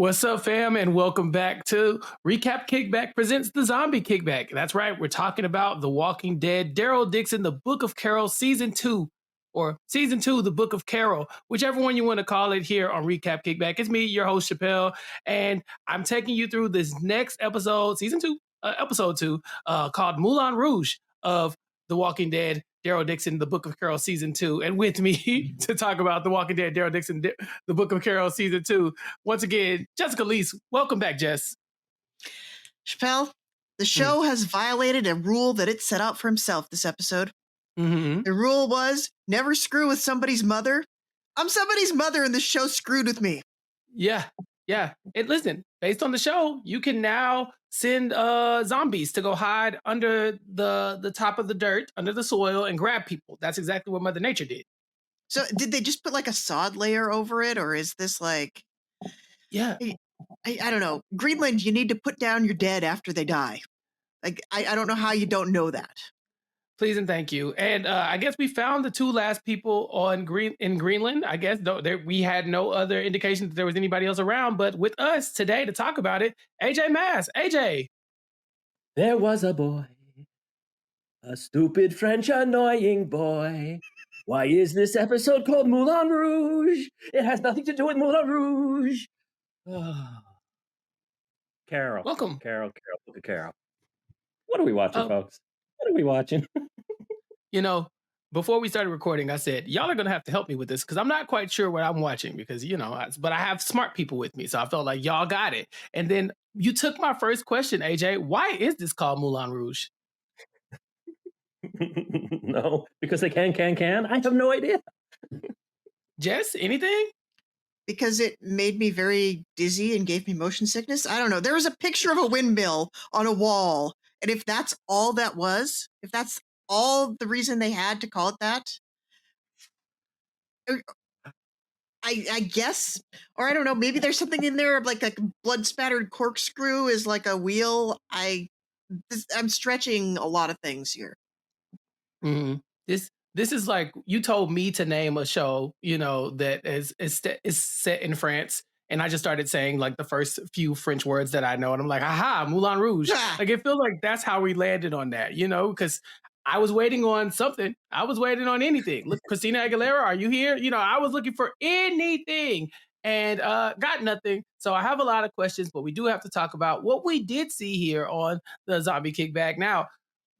What's up, fam, and welcome back to Recap Kickback presents the Zombie Kickback. That's right, we're talking about The Walking Dead, Daryl Dixon, The Book of Carol, Season 2, or Season 2, The Book of Carol, whichever one you want to call it here on Recap Kickback. It's me, your host, Chappell, and I'm taking you through this next episode, Season 2, Episode 2, called Moulin Rouge of The Walking Dead, Daryl Dixon, The Book of Carol, Season 2. And with me to talk about The Walking Dead, Daryl Dixon, The Book of Carol, Season 2, once again, Jessica Liese. Welcome back, Jess. Chappell, the show has violated a rule that it set out for himself this episode. Mm-hmm. The rule was never screw with somebody's mother. I'm somebody's mother and the show screwed with me. Yeah. And listen, based on the show, you can now send zombies to go hide under the top of the dirt, under the soil, and grab people. That's exactly what Mother Nature did. So did they just put like a sod layer over it, or is this like... Yeah. I don't know. Greenland, you need to put down your dead after they die. Like, I don't know how you don't know that. Please and thank you. And I guess we found the two last people in Greenland. I guess we had no other indication that there was anybody else around. But with us today to talk about it, AJ Mass. AJ. There was a boy, a stupid French annoying boy. Why is this episode called Moulin Rouge? It has nothing to do with Moulin Rouge. Carol. Welcome. Carol. Look at Carol. What are we watching, folks? What are we watching? You know, before we started recording, I said, y'all are going to have to help me with this because I'm not quite sure what I'm watching because, but I have smart people with me. So I felt like y'all got it. And then you took my first question, AJ. Why is this called Moulin Rouge? No, because they can. I have no idea. Jess, anything? Because it made me very dizzy and gave me motion sickness. I don't know. There was a picture of a windmill on a wall. And if that's all that was, if that's all the reason they had to call it that, I guess, or I don't know, maybe there's something in there like a blood spattered corkscrew is like a wheel. I'm stretching a lot of things here. Mm-hmm. This is like you told me to name a show, that is set in France. And I just started saying like the first few French words that I know. And I'm like, aha, Moulin Rouge. Like it feels like that's how we landed on that, because I was waiting on something. I was waiting on anything. Look, Christina Aguilera, are you here? I was looking for anything and got nothing. So I have a lot of questions, but we do have to talk about what we did see here on the Zombie Kickback. Now,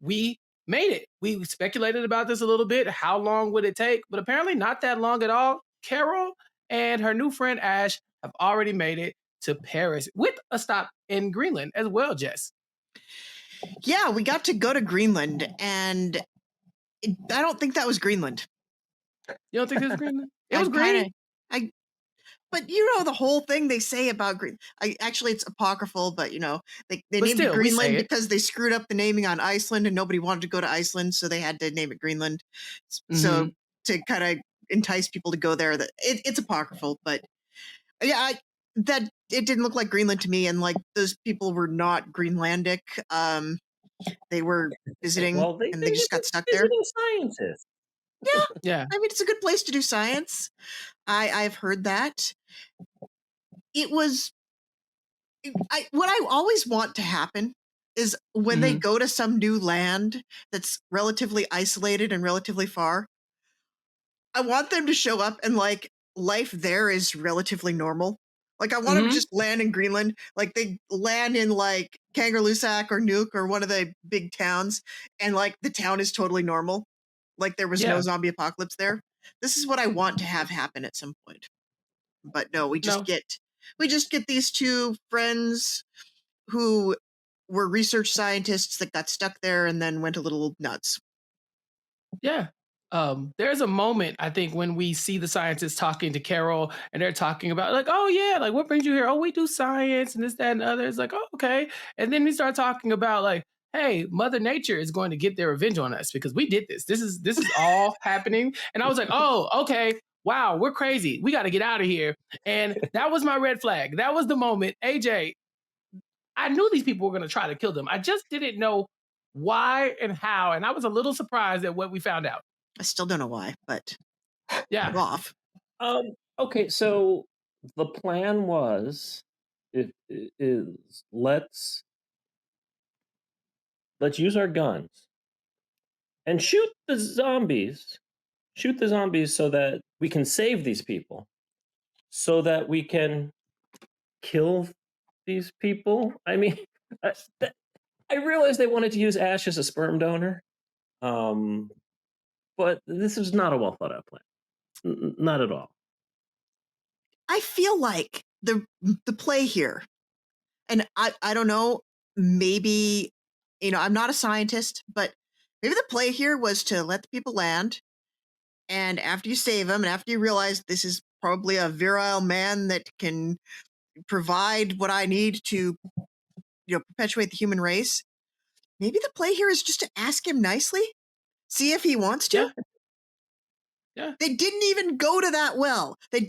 we made it. We speculated about this a little bit. How long would it take? But apparently not that long at all. Carol and her new friend Ash have already made it to Paris with a stop in Greenland as well, Jess. Yeah, we got to go to Greenland, and I don't think that was Greenland. You don't think this was Greenland? It was green. But the whole thing they say about Green. Actually, it's apocryphal, but they named it Greenland because they screwed up the naming on Iceland, and nobody wanted to go to Iceland, so they had to name it Greenland. Mm-hmm. So to kind of entice people to go there, it's apocryphal, but yeah, that it didn't look like Greenland to me, and like those people were not Greenlandic. They were visiting, and they just got stuck there. Scientists. Yeah. I mean, it's a good place to do science. I've heard that. It was what I always want to happen is when they go to some new land that's relatively isolated and relatively far, I want them to show up and like life there is relatively normal. Like I want them to just land in Greenland. Like they land in like Kangerlussuaq or Nuuk or one of the big towns, and like the town is totally normal. Like there was no zombie apocalypse there. This is what I want to have happen at some point. But no, we just get these two friends who were research scientists that got stuck there and then went a little nuts. Yeah. There's a moment, I think, when we see the scientists talking to Carol and they're talking about like, oh yeah, like what brings you here? Oh, we do science and this, that, and the other. It's like, oh, okay. And then we start talking about like, hey, Mother Nature is going to get their revenge on us because we did this. This is all happening. And I was like, oh, okay. Wow, we're crazy. We got to get out of here. And that was my red flag. That was the moment. AJ, I knew these people were going to try to kill them. I just didn't know why and how. And I was a little surprised at what we found out. I still don't know why, but yeah. I'm off. Okay, so the plan was is let's use our guns and shoot the zombies. Shoot the zombies so that we can save these people, so that we can kill these people. I mean, I, I realized they wanted to use Ash as a sperm donor, but this is not a well thought out plan. Not at all. I feel like the play here, and I don't know, maybe, I'm not a scientist, but maybe the play here was to let the people land, and after you save them, and after you realize this is probably a virile man that can provide what I need to, perpetuate the human race, maybe the play here is just to ask him nicely, see if he wants to. Yeah. They didn't even go to that well. They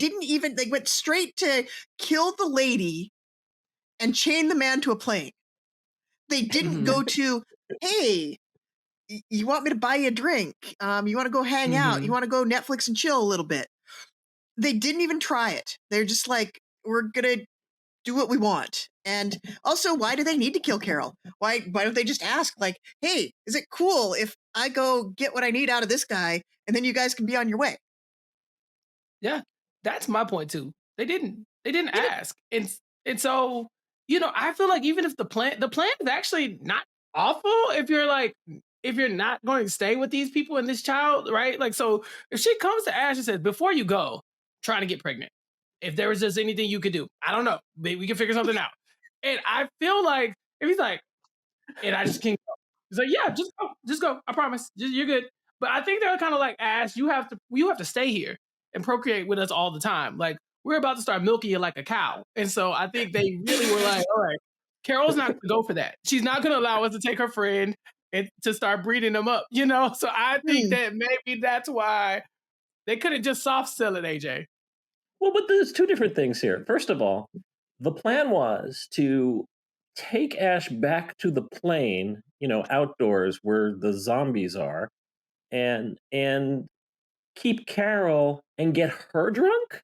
went straight to kill the lady and chain the man to a plane. They didn't go to, hey, you want me to buy you a drink? You want to go hang out? You want to go Netflix and chill a little bit? They didn't even try it. They're just like, we're going to do what we want. And also, why do they need to kill Carol? Why don't they just ask, like, hey, is it cool if I go get what I need out of this guy and then you guys can be on your way? Yeah, that's my point too. They didn't ask. And so, I feel like even if the plan is actually not awful if you're not going to stay with these people and this child, right? Like, so if she comes to Ash and says, before you go, trying to get pregnant, if there was just anything you could do, I don't know, maybe we can figure something out. And I feel like if he's like, and I just can't go. He's like, yeah, just go. I promise, you're good. But I think they're kind of like, Ash, you have to stay here and procreate with us all the time. Like, we're about to start milking you like a cow. And so I think they really were like, all right, Carol's not going to go for that. She's not going to allow us to take her friend and to start breeding them up, So I think that maybe that's why they couldn't just soft sell it, AJ. Well, but there's two different things here. First of all, the plan was to take Ash back to the plane, outdoors where the zombies are, and keep Carol and get her drunk.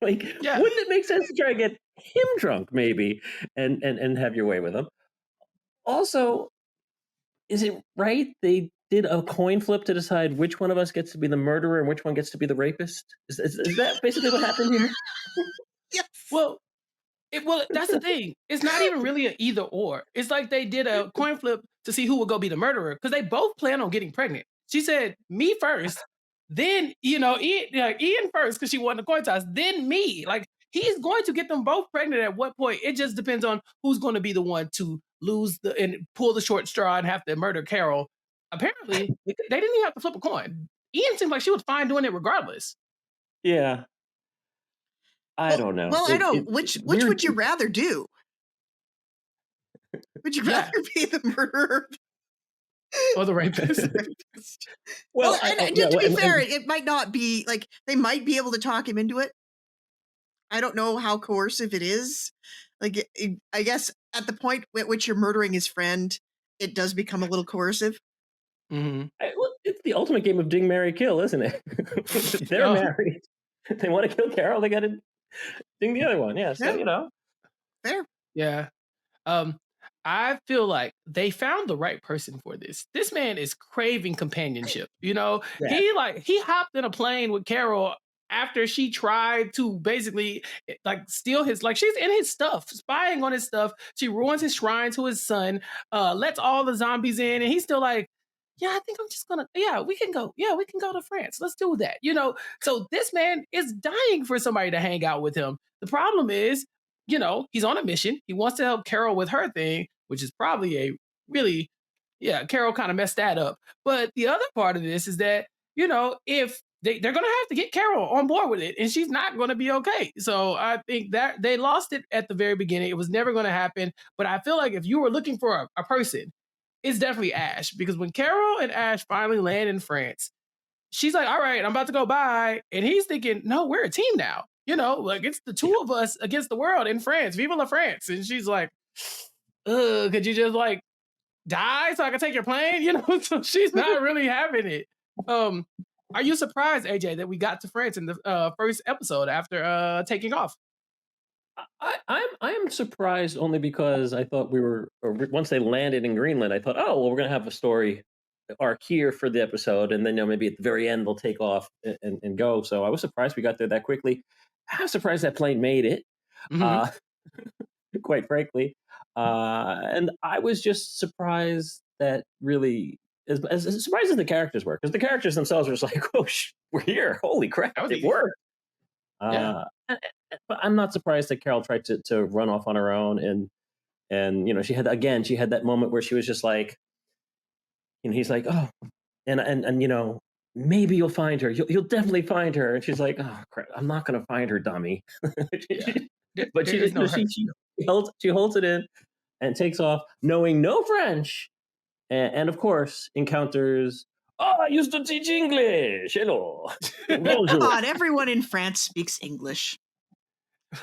Wouldn't it make sense to try to get him drunk, maybe, and have your way with him? Also, is it right they did a coin flip to decide which one of us gets to be the murderer and which one gets to be the rapist? Is that basically what happened here? Yes. Well, that's the thing. It's not even really an either or. It's like they did a coin flip to see who would go be the murderer because they both plan on getting pregnant. She said, me first, then, Ian first because she won the coin toss, then me. Like, he's going to get them both pregnant at what point. It just depends on who's going to be the one to lose and pull the short straw and have to murder Carol. Apparently, they didn't even have to flip a coin. Ian seemed like she was fine doing it regardless. Yeah. I don't know. Well, I know. Which would you rather do? Would you rather be the murderer or the rapist? Well, to be fair, it might not be like they might be able to talk him into it. I don't know how coercive it is. Like, I guess at the point at which you're murdering his friend, it does become a little coercive. It's the ultimate game of ding, marry, kill, isn't it? They're married. They want to kill Carol. They got to ding the other one. Yeah, so, Fair. Yeah. I feel like they found the right person for this. This man is craving companionship. He hopped in a plane with Carol after she tried to basically steal his, she's in his stuff, spying on his stuff. She ruins his shrine to his son, lets all the zombies in, and he's still like, yeah, I think I'm just gonna, we can go to France. Let's do that. So this man is dying for somebody to hang out with him. The problem is, he's on a mission. He wants to help Carol with her thing, which is probably Carol kind of messed that up. But the other part of this is that, if they're going to have to get Carol on board with it, and she's not going to be okay. So I think that they lost it at the very beginning. It was never going to happen. But I feel like if you were looking for a person, it's definitely Ash. Because when Carol and Ash finally land in France, she's like, all right, I'm about to go by. And he's thinking, no, we're a team now. It's the two of us against the world in France. Viva la France. And she's like, could you just die so I can take your plane? So she's not really having it. Are you surprised, AJ, that we got to France in the first episode after taking off? I'm surprised only because I thought we were once they landed in Greenland. I thought, oh well, we're gonna have a story arc here for the episode, and then maybe at the very end they'll take off and go. So I was surprised we got there that quickly. I was surprised that plane made it. Mm-hmm. Uh, quite frankly, and I was just surprised that really. As surprised as the characters were, because the characters themselves were just like, "Oh, we're here! Holy crap, That was it easy. worked!" Yeah. But I'm not surprised that Carol tried to run off on her own, and she had that moment where she was just like, he's like, oh, and maybe you'll find her, you'll definitely find her, and she's like, oh crap, I'm not gonna find her, dummy. Yeah. But There is no her. she holds it in and takes off, knowing no French, and of course encounters. Oh, I used to teach English. Hello. Come on, everyone in France speaks English.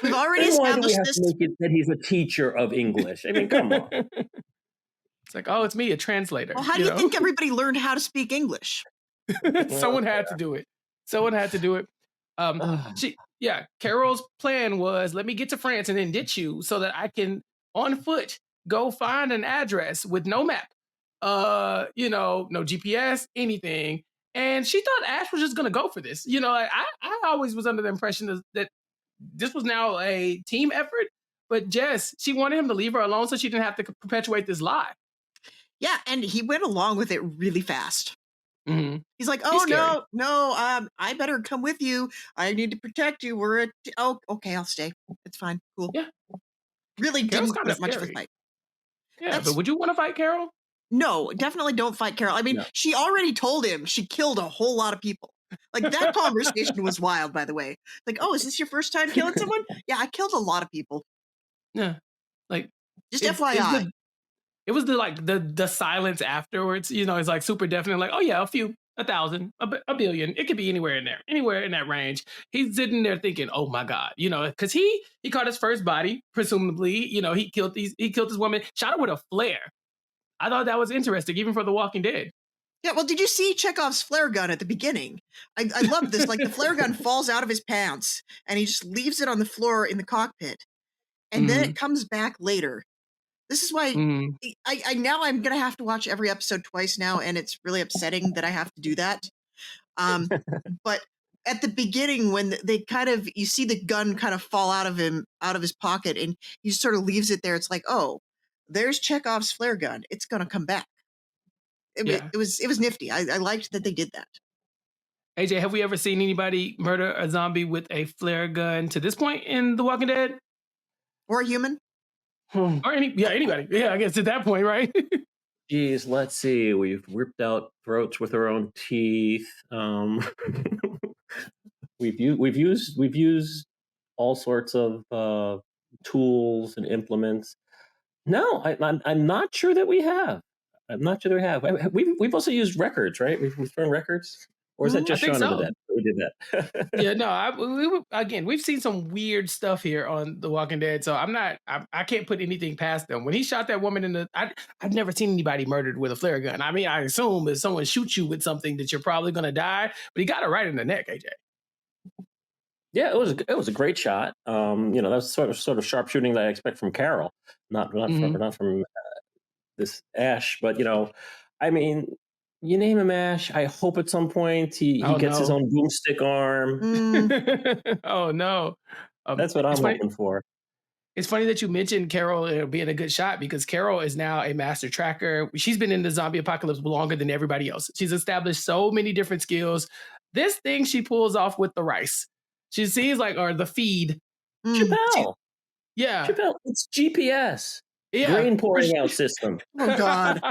We've already Then why do we established have this. to make it that he's a teacher of English? I mean, come on. It's like, oh, it's me, a translator. Well, how do you think everybody learned how to speak English? Someone had to do it. Someone had to do it. Carol's plan was, let me get to France and then ditch you so that I can on foot go find an address with no map, no GPS, anything. And she thought Ash was just gonna go for this. I always was under the impression that this was now a team effort, but Jess, she wanted him to leave her alone so she didn't have to perpetuate this lie. Yeah, and he went along with it really fast. Mm-hmm. He's like, oh, no, I better come with you. I need to protect you. Okay, I'll stay. It's fine. Cool. Yeah. Really Carol's didn't put up much of a fight. Yeah, but would you want to fight Carol? No, definitely don't fight Carol. I mean, She already told him she killed a whole lot of people. Like, that conversation was wild, by the way. Like, oh, is this your first time killing someone? Yeah, I killed a lot of people. Yeah. Like, just FYI. It was the silence afterwards, it's like super definite, like, oh yeah, a few, 1,000, a billion. It could be anywhere in there, anywhere in that range. He's sitting there thinking, oh my God, because he caught his first body, presumably, he killed this woman, shot her with a flare. I thought that was interesting, even for The Walking Dead. Yeah, well, did you see Chekhov's flare gun at the beginning? I love this. Like, the flare gun falls out of his pants, and he just leaves it on the floor in the cockpit. And then it comes back later. This is why I'm going to have to watch every episode twice now, and it's really upsetting that I have to do that. But at the beginning, when you see the gun kind of fall out of his pocket, and he just sort of leaves it there, it's like, oh, there's Chekhov's flare gun. It's going to come back. It was nifty. I liked that they did that. AJ, have we ever seen anybody murder a zombie with a flare gun to this point in The Walking Dead? Or a human? Or anybody. Yeah, I guess at that point, right? Geez, let's see. We've ripped out throats with our own teeth. We've used all sorts of tools and implements. No, I'm not sure that we have. I'm not sure that we have. We've also used records, right? We've thrown records. Or is that just Shaun of the Dead? We did that. Yeah, no. We've seen some weird stuff here on The Walking Dead, so I can't put anything past them. When he shot that woman I've never seen anybody murdered with a flare gun. I mean, I assume if someone shoots you with something that you're probably going to die, but he got it right in the neck, AJ. Yeah, it was a great shot. That was sort of sharpshooting that I expect from Carol, not from this Ash, but I mean. You name him Ash. I hope at some point he gets his own boomstick arm. Oh no, that's what I'm hoping for. It's funny that you mentioned Carol being a good shot, because Carol is now a master tracker. She's been in the zombie apocalypse longer than everybody else. She's established so many different skills. This thing she pulls off with the rice, she sees or the feed. Chappell. Yeah, Chappell. It's GPS. Yeah, grain pouring out system. Oh God.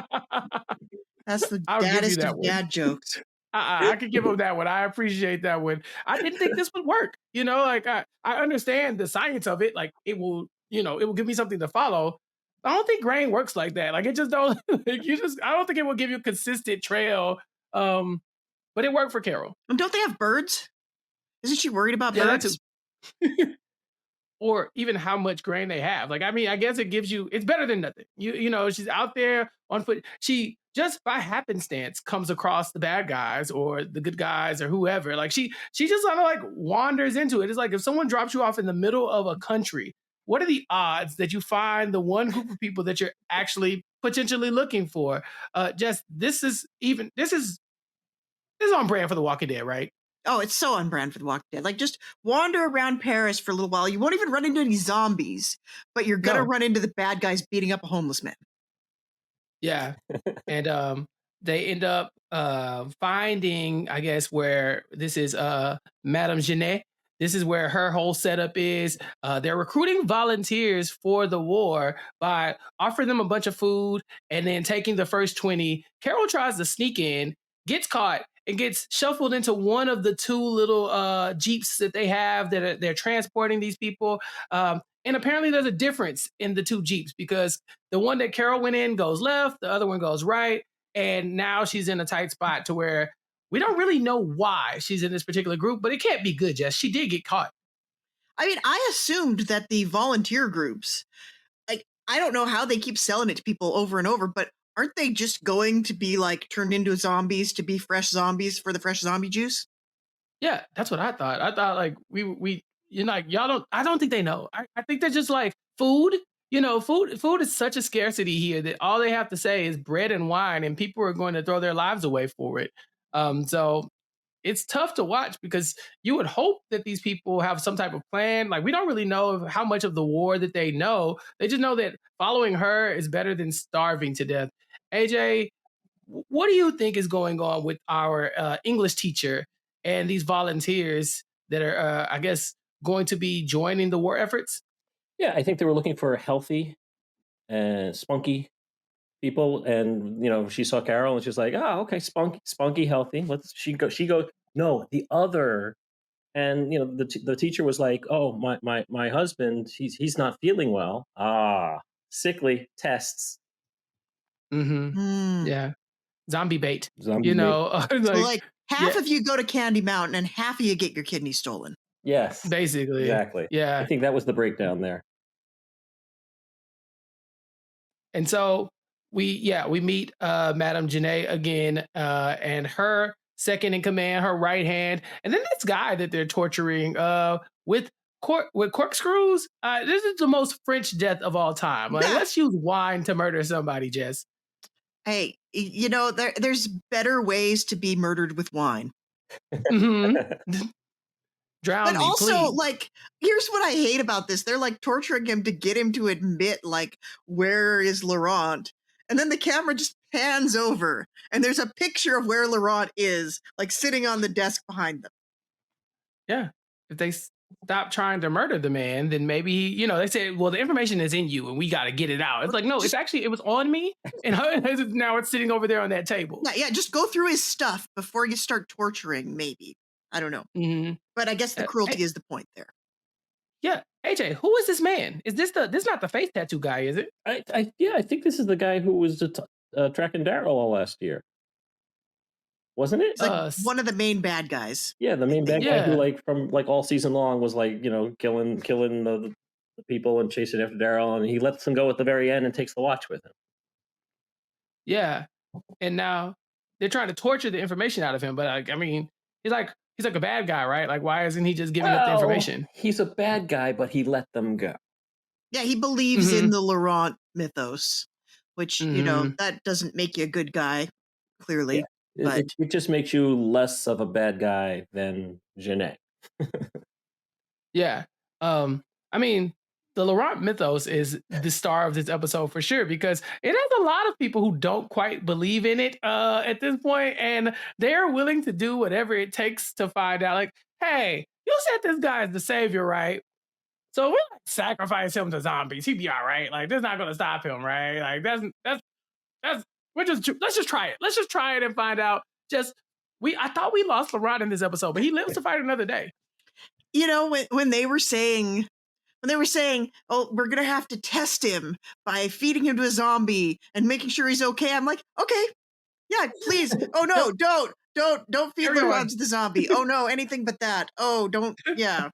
That's the daddest of dad jokes. I could give him that one. I appreciate that one. I didn't think this would work. I understand the science of it. Like, it will give me something to follow. I don't think grain works like that. Like, it just don't. I don't think it will give you a consistent trail. But it worked for Carol. And don't they have birds? Isn't she worried about birds? Or even how much grain they have. Like, I mean, I guess it's better than nothing. She's out there on foot. She just by happenstance comes across the bad guys or the good guys or whoever. Like, she just kind of wanders into it. It's like if someone drops you off in the middle of a country what are the odds that you find the one group of people that you're actually potentially looking for? Just this is on brand for The Walking Dead, right? Oh, it's so on brand for The Walking Dead. Like, just wander around Paris for a little while. You won't even run into any zombies, but you're gonna No. run into the bad guys beating up a homeless man. Yeah. And they end up finding, I guess, where this is Madame Genet. This is where her whole setup is. They're recruiting volunteers for the war by offering them a bunch of food and then taking the first 20. Carol tries to sneak in, gets caught, and gets shuffled into one of the two little jeeps that they have that they're transporting these people. And apparently there's a difference in the two jeeps because the one that Carol went in goes left, the other one goes right. And now she's in a tight spot to where we don't really know why she's in this particular group, but it can't be good, Jess. She did get caught. I mean, I assumed that the volunteer groups, like, I don't know how they keep selling it to people over and over, but aren't they just going to be like turned into zombies to be fresh zombies for the fresh zombie juice? Yeah, that's what I thought. I thought like y'all don't, I don't think they know. I think they're just like food. Food is such a scarcity here that all they have to say is bread and wine, and people are going to throw their lives away for it. So it's tough to watch because you would hope that these people have some type of plan. Like we don't really know how much of the war that they know. They just know that following her is better than starving to death. AJ, what do you think is going on with our English teacher and these volunteers that are, I guess, going to be joining the war efforts? Yeah, I think they were looking for healthy and spunky people, and she saw Carol and she's like, "Oh, okay, spunky, healthy. Let's." She goes, "No, the other." And the teacher was like, "Oh, my husband, he's not feeling well. Ah, sickly tests, Mm-hmm. Yeah, zombie bait. zombie bait." So like half yeah, of you go to Candy Mountain and half of you get your kidney stolen. Yes, basically, exactly. I yeah. think that was the breakdown there. And so we meet Madame Janae again, and her second in command, her right hand, and then this guy that they're torturing with with corkscrews. This is the most French death of all time. Like, Yeah. let's use wine to murder somebody, Jess. Hey, there's better ways to be murdered with wine. Mm-hmm. Drown But me, also, please. like, here's what I hate about this. They're like torturing him to get him to admit, like, where is Laurent? And then the camera just pans over and there's a picture of where Laurent is, like sitting on the desk behind them. Yeah. If they stop trying to murder the man, then maybe, they say, well, the information is in you and we got to get it out. It's like, no, it was on me and now it's sitting over there on that table. Yeah, just go through his stuff before you start torturing, maybe. I don't know. Mm-hmm. But I guess the cruelty is the point there. Yeah. AJ, who is this man? Is this not the face tattoo guy, is it? I think this is the guy who was tracking Daryl all last year. Wasn't it? It's like one of the main bad guys. Yeah, the main bad guy who from all season long was killing the people and chasing after Daryl, and he lets them go at the very end and takes the watch with him. Yeah. And now they're trying to torture the information out of him, but he's like a bad guy, right? Like, why isn't he just giving up the information? He's a bad guy, but he let them go. Yeah, he believes in the Laurent mythos, which, that doesn't make you a good guy, clearly. Yeah. But it just makes you less of a bad guy than Jeanette. Yeah. The Laurent mythos is the star of this episode for sure, because it has a lot of people who don't quite believe in it at this point, and they're willing to do whatever it takes to find out, like, hey, you said this guy is the savior, right? So we'll sacrifice him to zombies. He'd be all right. Like, that's not gonna stop him, right? Like, let's just try it. Let's just try it and find out. I thought we lost Laurent in this episode, but he lives to fight another day. When they were saying, oh, we're going to have to test him by feeding him to a zombie and making sure he's okay. I'm like, okay, yeah, please. Oh no, don't feed Laurent to the zombie. Oh no, anything but that. Oh, don't. Yeah.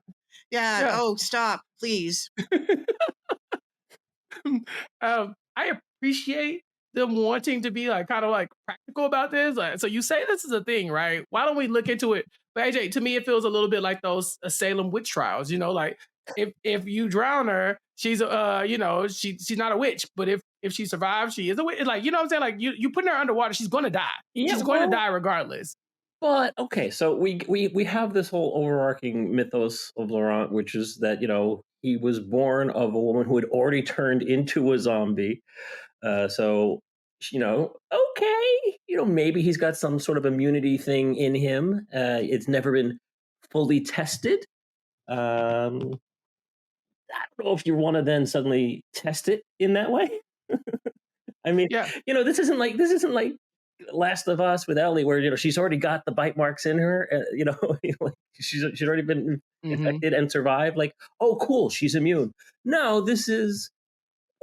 Oh, stop, please. I appreciate them wanting to be kind of practical about this. So you say this is a thing, right? Why don't we look into it? But AJ, to me, it feels a little bit like those Salem witch trials. If you drown her, she's she's not a witch, but if she survives, she is a witch. Like, you know what I'm saying? Like you putting her underwater, she's gonna die. Yeah, She's going to die regardless. But okay, so we have this whole overarching mythos of Laurent, which is that he was born of a woman who had already turned into a zombie. So okay, maybe he's got some sort of immunity thing in him. It's never been fully tested. I don't know if you want to then suddenly test it in that way. I mean, Yeah. this isn't like Last of Us with Ellie, where she's already got the bite marks in her. Like she's already been infected and survived. Like, oh, cool, she's immune. No, this is,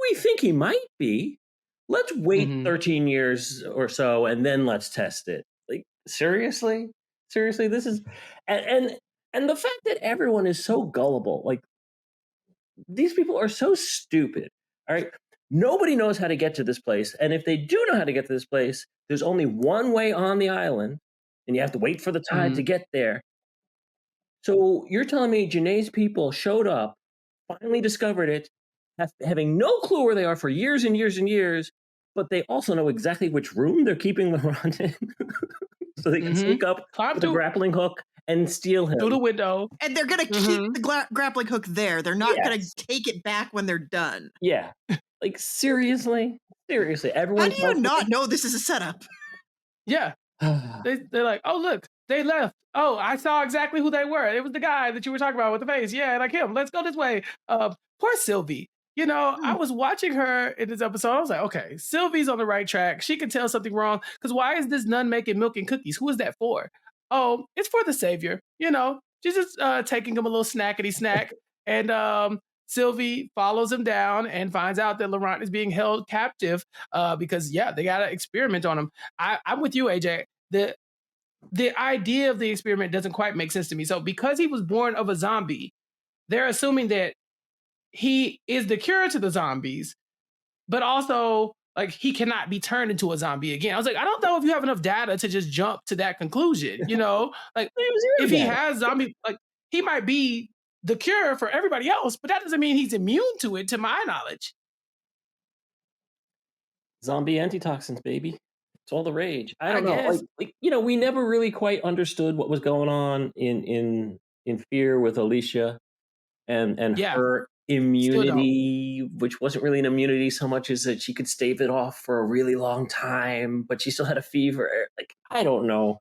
we think he might be. Let's wait 13 years or so and then let's test it. Like, seriously, this is, and the fact that everyone is so gullible. Like, these people are so stupid. All right. Nobody knows how to get to this place. And if they do know how to get to this place, there's only one way on the island, and you have to wait for the tide to get there. So you're telling me Janae's people showed up, finally discovered it, having no clue where they are for years and years and years, but they also know exactly which room they're keeping Laurent in. So they can sneak up with a grappling hook and steal him through the window. And they're going to keep the grappling hook there. They're not going to take it back when they're done. Yeah. Like, seriously, everyone. How do you not know this is a setup? Yeah. They're like, oh, look, they left. Oh, I saw exactly who they were. It was the guy that you were talking about with the face. Yeah, like him. Let's go this way. Poor Sylvie. I was watching her in this episode. I was like, okay, Sylvie's on the right track. She can tell something wrong. Because why is this nun making milk and cookies? Who is that for? Oh, it's for the savior. She's just taking him a little snackety snack. And Sylvie follows him down and finds out that Laurent is being held captive because, they got to experiment on him. I'm with you, AJ. The idea of the experiment doesn't quite make sense to me. So because he was born of a zombie, they're assuming that he is the cure to the zombies, but also like he cannot be turned into a zombie again. I was like, I don't know if you have enough data to just jump to that conclusion. Like if he has zombie, like he might be the cure for everybody else, but that doesn't mean he's immune to it, to my knowledge. Zombie antitoxins, baby. It's all the rage. I don't know. Like we never really quite understood what was going on in Fear with Alicia and her immunity, which wasn't really an immunity so much as that she could stave it off for a really long time, but she still had a fever. Like, I don't know.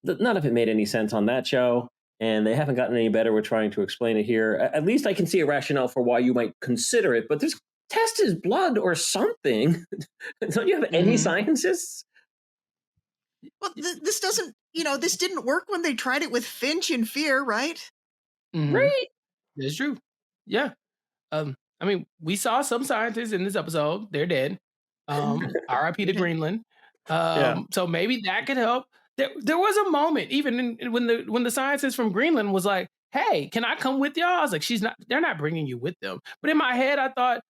None of it made any sense on that show, and they haven't gotten any better with trying to explain it here. At least I can see a rationale for why you might consider it, but test his blood or something. Don't you have any scientists? Well, this doesn't, this didn't work when they tried it with Finch in Fear, right? Right. That's true. Yeah. I mean, we saw some scientists in this episode. They're dead. R.I.P. to Greenland. So maybe that could help. There was a moment, even when the scientist from Greenland was like, "Hey, can I come with y'all?" I was like, they're not bringing you with them. But in my head, I thought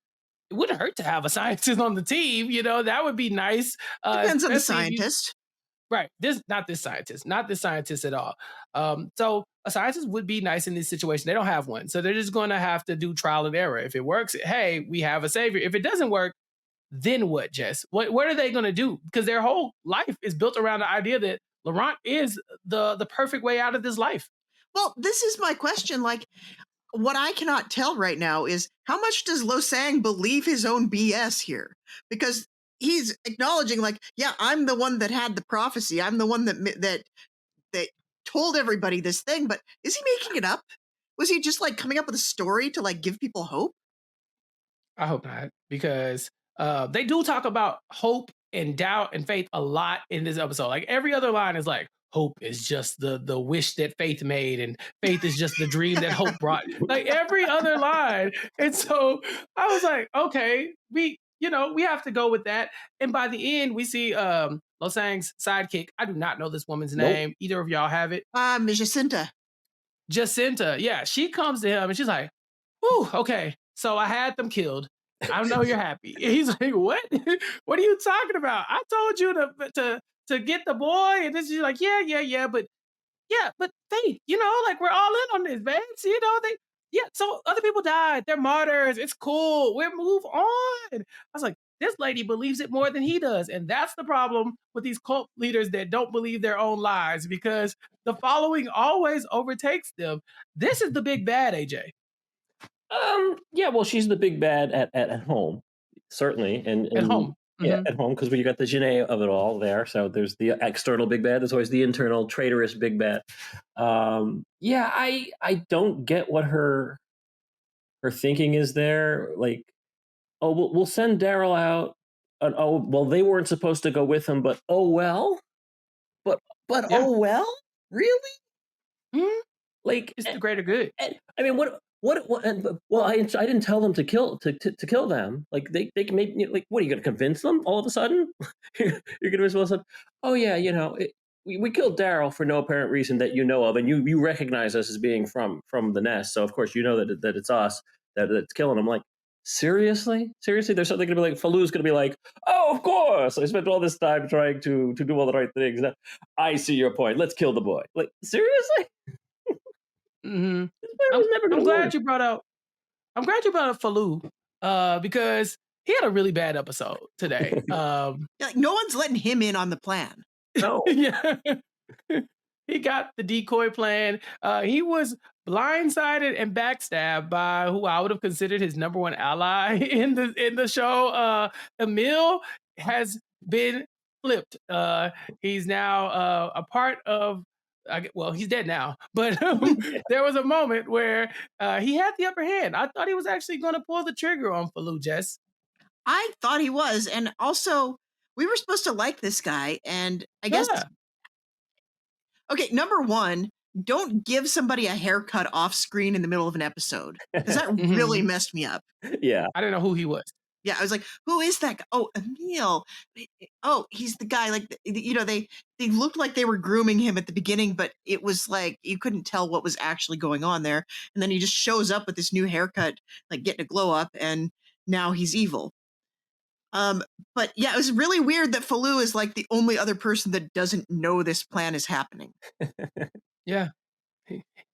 it wouldn't hurt to have a scientist on the team. That would be nice. Depends on the scientist. Right. Not this scientist at all. So a scientist would be nice in this situation. They don't have one. So they're just going to have to do trial and error. If it works, hey, we have a savior. If it doesn't work, then what, Jess? What are they going to do? Because their whole life is built around the idea that Laurent is the perfect way out of this life. Well, this is my question. Like, what I cannot tell right now is how much does Lo Sang believe his own BS here? Because he's acknowledging, like, yeah, I'm the one that had the prophecy. I'm the one that told everybody this thing. But is he making it up? Was he just like coming up with a story to like give people hope? I hope not, because they do talk about hope and doubt and faith a lot in this episode. Like every other line is like, hope is just the wish that faith made, and faith is just the dream that hope brought. Like every other line. And so I was like, okay, we have to go with that. And by the end, we see Lo Sang's sidekick. I do not know this woman's name. Either of y'all have it? Jacinta. Jacinta. Yeah, she comes to him and she's like, whew, okay, so I had them killed. I know you're happy. And he's like, what? What are you talking about? I told you to get the boy. And this is like, yeah, but faith, like we're all in on this, man. So, yeah, so other people died. They're martyrs. It's cool. We move on. I was like, this lady believes it more than he does. And that's the problem with these cult leaders that don't believe their own lies because the following always overtakes them. This is the big bad, AJ. Yeah, well, she's the big bad at home, certainly, and At home. yeah, Mm-hmm. at home because you got the Janae of it all there. So there's the external big bad. There's always the internal traitorous big bad. Yeah, I don't get what her thinking is there. Like, oh, we'll send Daryl out. And, oh, well, they weren't supposed to go with him, but oh well. But Yeah. oh well, really? Mhm. Like, It's the greater good. I mean, well, I didn't tell them to kill them. Like they can make, like, what are you going to convince them all of a sudden? You're going to convince them, oh yeah, we killed Daryl for no apparent reason that you know of, and you recognize us as being from the nest, so of course you know that it's us that's killing them. Like, seriously, there's something going to be like Falu's going to be like, oh, of course, I spent all this time trying to do all the right things. I see your point. Let's kill the boy. Like, seriously. Mm-hmm. It was never I'm going to work. glad you brought out. I'm glad you brought up Falou, because he had a really bad episode today. Like, no one's letting him in on the plan. No. Yeah, he got the decoy plan. He was blindsided and backstabbed by who I would have considered his number one ally in the show. Emil has been flipped. He's now a part of. Well, he's dead now, but there was a moment where he had the upper hand. I thought he was actually going to pull the trigger on Falou, Jess. I thought he was, and also we were supposed to like this guy, and I guess. Yeah. Okay, number one, don't give somebody a haircut off screen in the middle of an episode because that really messed me up. Yeah, I didn't know who he was. Yeah, I was like, who is that guy? Oh, Emil. Oh, he's the guy. Like, they looked like they were grooming him at the beginning, but it was like you couldn't tell what was actually going on there. And then he just shows up with this new haircut, like getting a glow up, and now he's evil. But yeah, it was really weird that Falou is like the only other person that doesn't know this plan is happening. Yeah.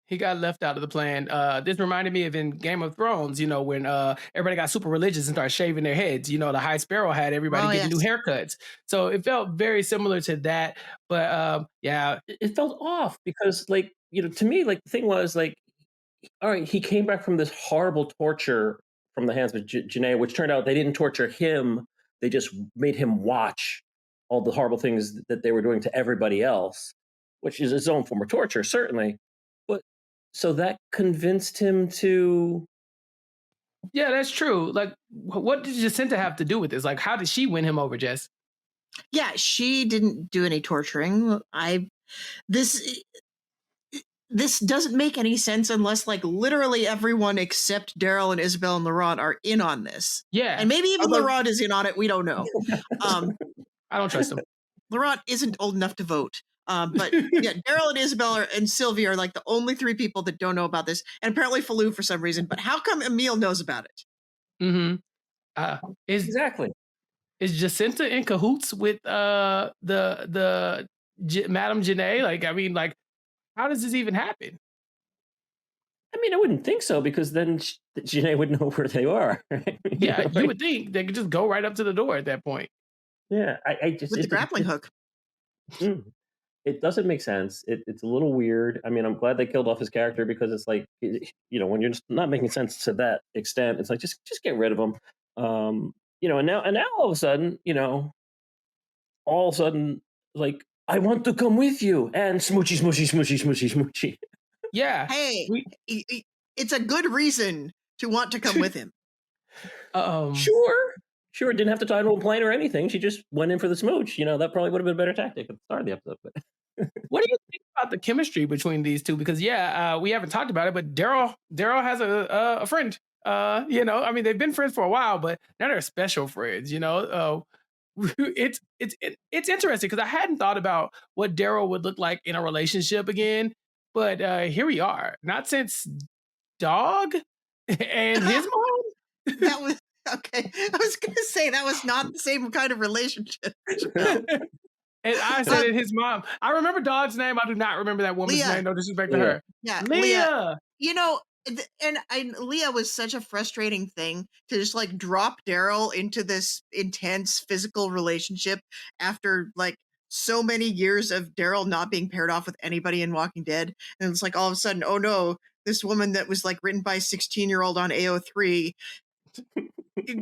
He got left out of the plan. This reminded me of in Game of Thrones, when everybody got super religious and started shaving their heads. The High Sparrow had everybody getting new haircuts. So it felt very similar to that. But yeah. It felt off because, like, to me, like, the thing was, like, all right, he came back from this horrible torture from the hands of Janae, which turned out they didn't torture him. They just made him watch all the horrible things that they were doing to everybody else, which is its own form of torture, certainly. But so that convinced him to. Yeah, that's true. Like, what did Jacinta have to do with this? Like, how did she win him over, Jess? Yeah, she didn't do any torturing. This doesn't make any sense unless, like, literally everyone except Daryl and Isabel and Laurent are in on this. Yeah. And maybe even Laurent is in on it. We don't know. I don't trust him. Laurent isn't old enough to vote. But yeah, Daryl and Isabel and Sylvie are like the only three people that don't know about this. And apparently Falou for some reason. But how come Emil knows about it? Mm-hmm. Exactly. Is Jacinta in cahoots with Madame Janae? Like, I mean, like, how does this even happen? I mean, I wouldn't think so because then Janae would know where they are. Right? Yeah, you would think they could just go right up to the door at that point. Yeah, I just with the grappling hook. It doesn't make sense. It's a little weird. I mean, I'm glad they killed off his character because it's like, when you're just not making sense to that extent, it's like just get rid of him. And now all of a sudden, like, I want to come with you and smoochy. Yeah. Hey, it's a good reason to want to come with him. Sure. Didn't have to tie to a plane or anything. She just went in for the smooch. That probably would have been a better tactic at the start of the episode. But what do you think about the chemistry between these two? Because we haven't talked about it, but Daryl has a friend. I mean, they've been friends for a while, but now they're special friends. It's interesting because I hadn't thought about what Daryl would look like in a relationship again, but here we are. Not since Dog and his mom. That was okay. I was going to say that was not the same kind of relationship. And I said it, his mom. I remember Dog's name. I do not remember that woman's name. No disrespect to her. Yeah, Leah. And Leah was such a frustrating thing to just like drop Daryl into this intense physical relationship after like so many years of Daryl not being paired off with anybody in Walking Dead. And it's like all of a sudden, oh no, this woman that was like written by a 16-year-old on AO3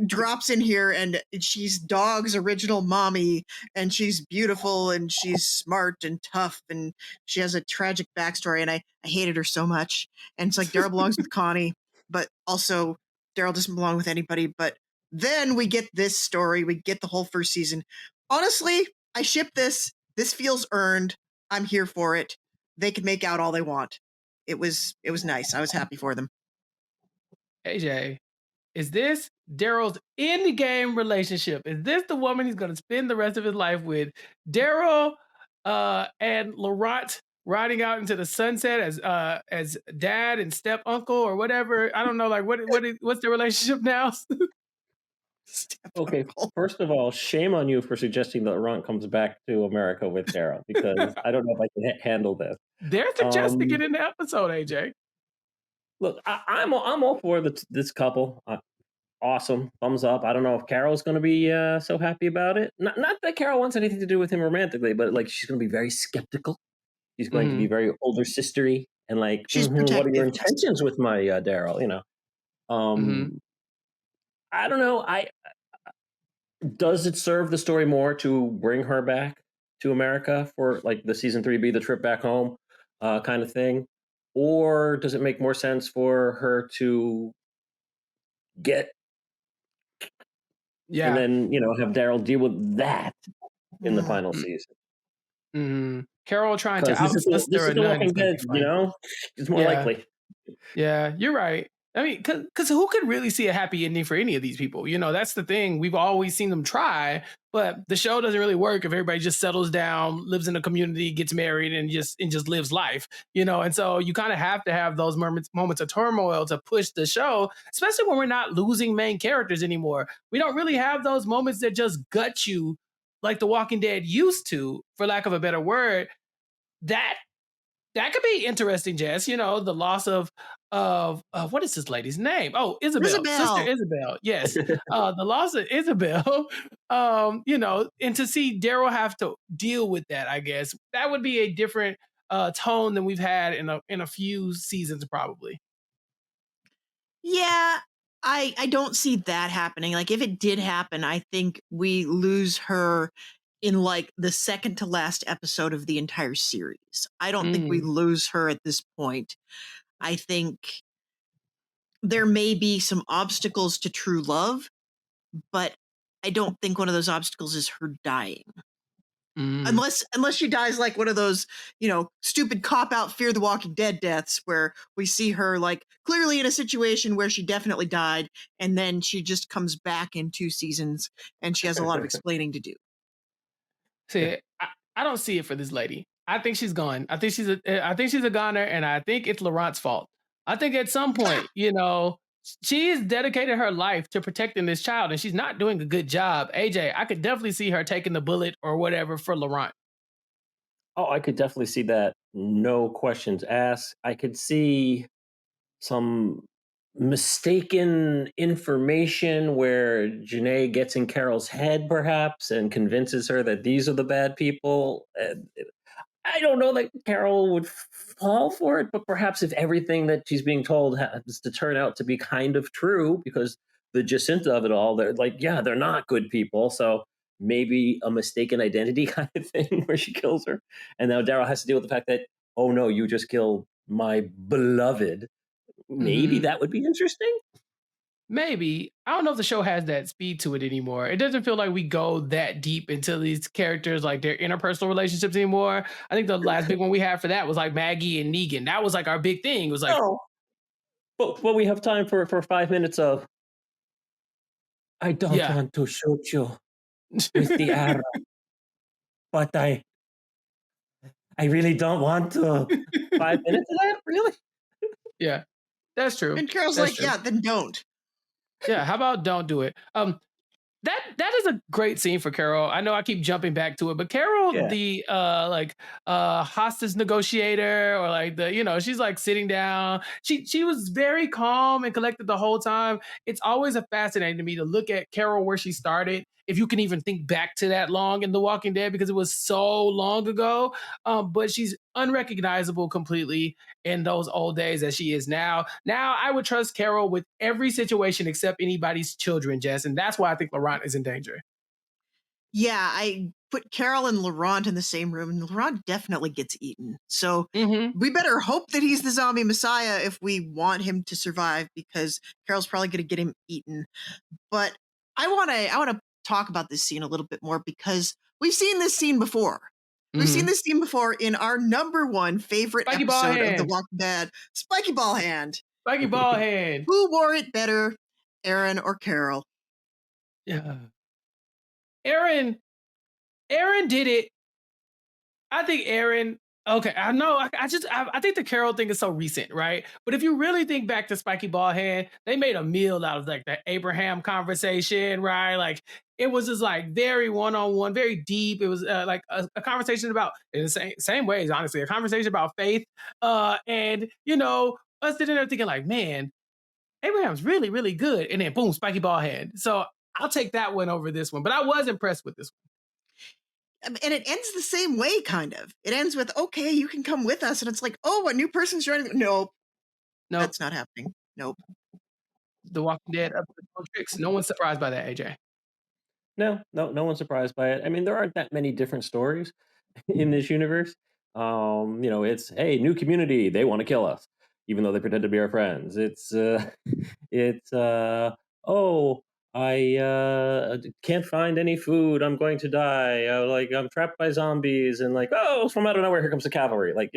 drops in here and she's Dog's original mommy, and she's beautiful and she's smart and tough and she has a tragic backstory, and I hated her so much. And it's like Daryl belongs with Connie, but also Daryl doesn't belong with anybody. But then we get this story, we get the whole first season. Honestly, I ship this. This feels earned. I'm here for it. They can make out all they want. It was nice. I was happy for them. AJ, is this Daryl's in-game relationship? Is this the woman he's going to spend the rest of his life with? Daryl and Laurent riding out into the sunset as dad and step uncle or whatever. I don't know. Like, what's the relationship now? Okay, first of all, shame on you for suggesting that Laurent comes back to America with Daryl, because I don't know if I can handle this. They're suggesting it in the episode, AJ. Look, I'm all for this couple. Awesome, thumbs up. I don't know if Carol's going to be so happy about it. Not that Carol wants anything to do with him romantically, but like she's going to be very skeptical. She's going to be very older sistery and like, she's what are your intentions with my Daryl? You know, I don't know. Does it serve the story more to bring her back to America for like the season 3 be the trip back home kind of thing? Or does it make more sense for her to get and then, have Daryl deal with that in the final season? Carol trying to out-sister this is the Walking Dead, it's more likely. Yeah, you're right. I mean, because who could really see a happy ending for any of these people? That's the thing. We've always seen them try, but the show doesn't really work if everybody just settles down, lives in a community, gets married, and just lives life. And so you kind of have to have those moments of turmoil to push the show, especially when we're not losing main characters anymore. We don't really have those moments that just gut you like The Walking Dead used to, for lack of a better word. That could be interesting, Jess. The loss of what is this lady's name? Oh, Isabel. Sister Isabel. Yes. The loss of Isabel. And to see Daryl have to deal with that, I guess that would be a different tone than we've had in a few seasons, probably. Yeah, I don't see that happening. Like, if it did happen, I think we lose her in like the second to last episode of the entire series. I don't think we lose her at this point. I think there may be some obstacles to true love, but I don't think one of those obstacles is her dying. Unless she dies like one of those, stupid cop-out Fear the Walking Dead deaths where we see her like clearly in a situation where she definitely died, and then she just comes back in 2 seasons and she has a lot of explaining to do. See, I don't see it for this lady. I think she's gone. I think she's a goner, and I think it's Laurent's fault. I think at some point, she has dedicated her life to protecting this child, and she's not doing a good job. AJ, I could definitely see her taking the bullet or whatever for Laurent. Oh, I could definitely see that. No questions asked. I could see some mistaken information where Janae gets in Carol's head, perhaps, and convinces her that these are the bad people. I don't know that Carol would fall for it, but perhaps if everything that she's being told happens to turn out to be kind of true, because the Jacinta of it all, they're like, yeah, they're not good people. So maybe a mistaken identity kind of thing where she kills her. And now Daryl has to deal with the fact that, oh no, you just killed my beloved. Maybe that would be interesting. Maybe. I don't know if the show has that speed to it anymore. It doesn't feel like we go that deep into these characters, like their interpersonal relationships anymore. I think the last big one we had for that was like Maggie and Negan. That was like our big thing. It was like, but we have time for 5 minutes of, I don't want to shoot you with the arrow, but I really don't want to. 5 minutes of that? Really? Yeah, that's true. And Carol's that's like, true. yeah, then don't. Yeah, how about don't do it? That is a great scene for Carol. I know I keep jumping back to it, but Carol, Yeah. the hostage negotiator, or like the, she's like sitting down. She was very calm and collected the whole time. It's always a fascinating to me to look at Carol where she started. If you can even think back to that long in The Walking Dead, because it was so long ago. But she's unrecognizable completely in those old days as she is now. Now I would trust Carol with every situation except anybody's children, Jess, and that's why I think Laurent is in danger. Yeah, I put Carol and Laurent in the same room, and Laurent definitely gets eaten. So Mm-hmm. we better hope that he's the zombie messiah if we want him to survive, because Carol's probably going to get him eaten. But I want to talk about this scene a little bit more, because we've seen this scene before. We've seen Mm-hmm. this scene before in our number one favorite Spiky ball episode of The hand. Walking Dead, Spiky Ball Hand. Spiky ball hand. Who wore it better, Aaron or Carol? Yeah. Aaron. Aaron did it. I think Aaron. Okay, I know. I think the Carol thing is so recent, right? But if you really think back to Spiky Ballhead, they made a meal out of like the Abraham conversation, right? Like it was just like very one on one, very deep. It was like a conversation about in the same ways, honestly, a conversation about faith. And us sitting there thinking like, man, Abraham's really really good, and then boom, Spiky Ballhead. So I'll take that one over this one. But I was impressed with this And it ends the same way, kind of. It ends with, okay, you can come with us. And it's like, oh, a new person's joining. Nope, one. Nope. that's not happening. Nope. The Walking Dead up to no tricks. No one's surprised by that, AJ. No one's surprised by it. I mean, there aren't that many different stories in this universe. It's hey, new community, they want to kill us, even though they pretend to be our friends. It's oh, I can't find any food. I'm going to die. Like I'm trapped by zombies, and like from out of nowhere, here comes the cavalry. Like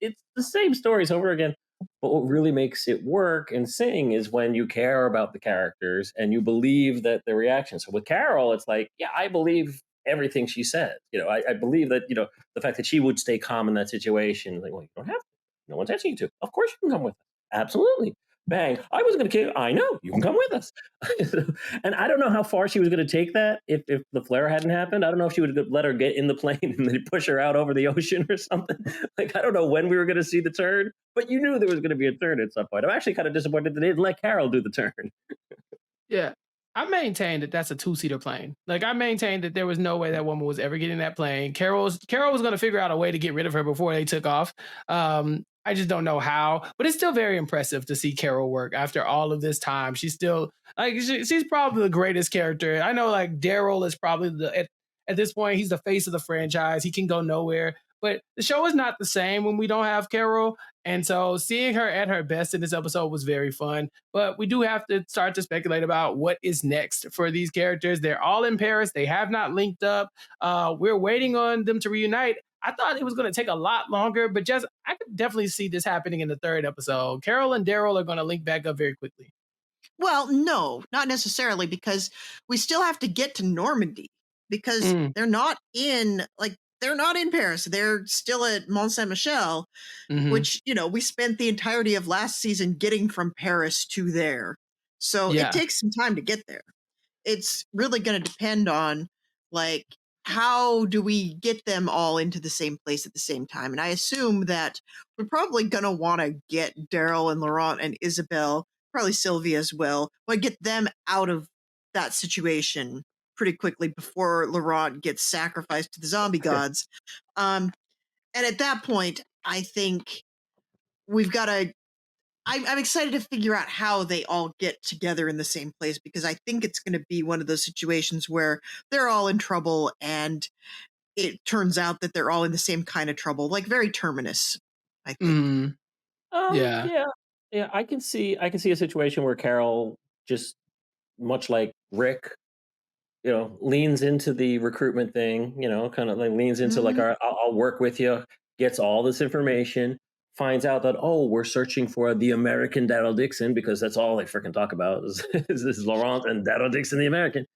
it's the same stories over again. But what really makes it work and sing is when you care about the characters and you believe that the reaction. So with Carol, it's like, yeah, I believe everything she said. I believe that, the fact that she would stay calm in that situation. Like, well, you don't have to. No one's asking you to. Of course you can come with us. Absolutely. Bang. I wasn't going to kill you. I know. You can come with us. And I don't know how far she was going to take that if the flare hadn't happened. I don't know if she would let her get in the plane and then push her out over the ocean or something. Like, I don't know when we were going to see the turn, but you knew there was going to be a turn at some point. I'm actually kind of disappointed that they didn't let Carol do the turn. Yeah. I maintain that that's a two-seater plane. Like I maintain that there was no way that woman was ever getting that plane. Carol was going to figure out a way to get rid of her before they took off. I just don't know how, but it's still very impressive to see Carol work after all of this time. She's still like she's probably the greatest character. I know like Daryl is probably at this point he's the face of the franchise. He can go nowhere, but the show is not the same when we don't have Carol. And so seeing her at her best in this episode was very fun. But we do have to start to speculate about what is next for these characters. They're all in Paris. They have not linked up. We're waiting on them to reunite. I thought it was going to take a lot longer, but just I could definitely see this happening in the third episode. Carol and Daryl are going to link back up very quickly. Well, no, not necessarily, because we still have to get to Normandy, because they're not in Paris. They're still at Mont Saint Michel, which, we spent the entirety of last season getting from Paris to there. So it takes some time to get there. It's really going to depend on, like, how do we get them all into the same place at the same time? And I assume that we're probably going to want to get Daryl and Laurent and Isabel, probably Sylvia as well, but get them out of that situation pretty quickly before Laurent gets sacrificed to the zombie gods. And at that point, I think we've got to I'm excited to figure out how they all get together in the same place, because I think it's going to be one of those situations where they're all in trouble and it turns out that they're all in the same kind of trouble, like very Terminus, I think. Yeah. Yeah. I can see a situation where Carol, just much like Rick, leans into the recruitment thing, kind of like leans into like, all right, I'll work with you, gets all this information, finds out that, we're searching for the American Daryl Dixon, because that's all they freaking talk about is Laurent and Daryl Dixon, the American.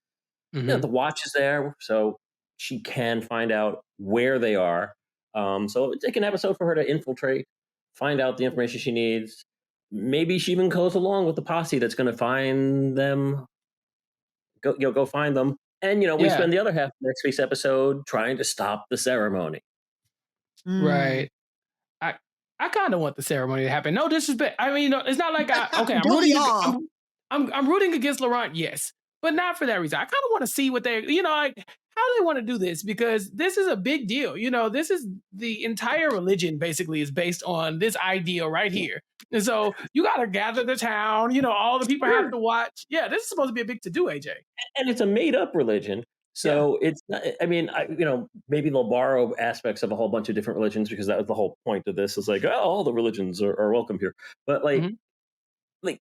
The watch is there, so she can find out where they are. So it's like an episode for her to infiltrate, find out the information she needs. Maybe she even goes along with the posse that's going to find them go find them. And we Yeah. spend the other half of next week's episode trying to stop the ceremony. Mm. Right. I I kind of want the ceremony to happen. No disrespect. I mean, it's not like okay, I'm Don't we rooting. all? I'm rooting against Laurent. Yes, but not for that reason. I kind of want to see what they, like how they want to do this because this is a big deal. This is the entire religion basically is based on this idea right here. And so you got to gather the town. All the people have Sure. to watch. Yeah, this is supposed to be a big to do. AJ. And it's a made up religion. Yeah. So it's not, I mean, maybe they'll borrow aspects of a whole bunch of different religions because that was the whole point of this. Is like, oh, all the religions are welcome here. But Mhm. like